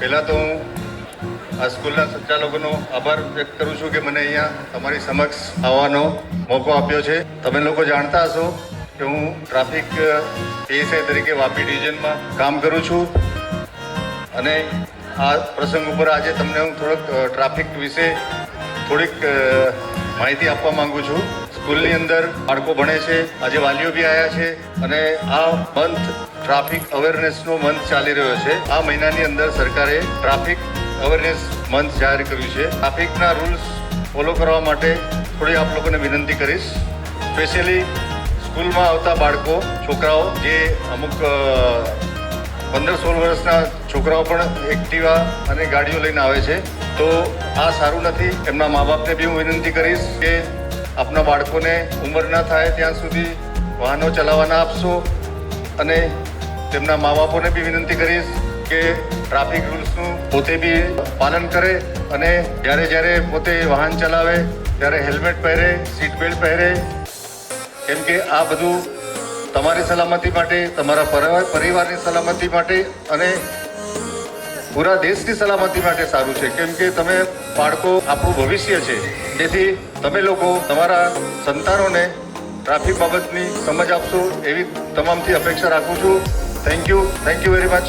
પહેલાં તો હું આ સ્કૂલના સંચાલકોનો આભાર વ્યક્ત કરું છું કે મને અહીંયા તમારી સમક્ષ આવવાનો મોકો આપ્યો છે. તમે લોકો જાણતા હશો કે હું ટ્રાફિક પીએસઆઈ તરીકે વાપી ડિવિઝનમાં કામ કરું છું અને આ પ્રસંગ ઉપર આજે તમને હું થોડોક ટ્રાફિક વિશે થોડીક માહિતી આપવા માંગુ છું. સ્કૂલની અંદર બાળકો ભણે છે, આજે વાલીઓ બી આવ્યા છે અને આ મંથ ટ્રાફિક અવેરનેસનો મંથ ચાલી રહ્યો છે. આ મહિનાની અંદર સરકારે ટ્રાફિક અવેરનેસ મંથ જાહેર કર્યું છે. ટ્રાફિકના રૂલ્સ ફોલો કરવા માટે થોડી આપ લોકોને વિનંતી કરીશ. સ્પેશિયલી સ્કૂલમાં આવતા બાળકો, છોકરાઓ જે અમુક 15-16 વર્ષના છોકરાઓ પણ એક્ટિવા અને ગાડીઓ લઈને આવે છે, તો આ સારું નથી. એમના મા બાપને બી હું વિનંતી કરીશ કે આપના બાળકોને ઉંમર ના થાય ત્યાં સુધી વાહનો ચલાવવાના આપશો અને તેમના મા બાપોને બી વિનંતી કરીશ કે ટ્રાફિક રૂલ્સનું પોતે બી પાલન કરે અને જ્યારે પોતે વાહન ચલાવે ત્યારે હેલ્મેટ પહેરે, સીટ બેલ્ટ પહેરે, કેમ કે આ બધું તમારી સલામતી માટે, તમારા પરિવારની સલામતી માટે અને પૂરા દેશની સલામતી માટે સારું છે. કેમ કે તમે બાળકો આપણું ભવિષ્ય છે. તેથી તમે લોકો તમારા સંતાનોને ટ્રાફિક બાબતની સમજ આપશો એવી તમામથી અપેક્ષા રાખું છું. Thank you very much.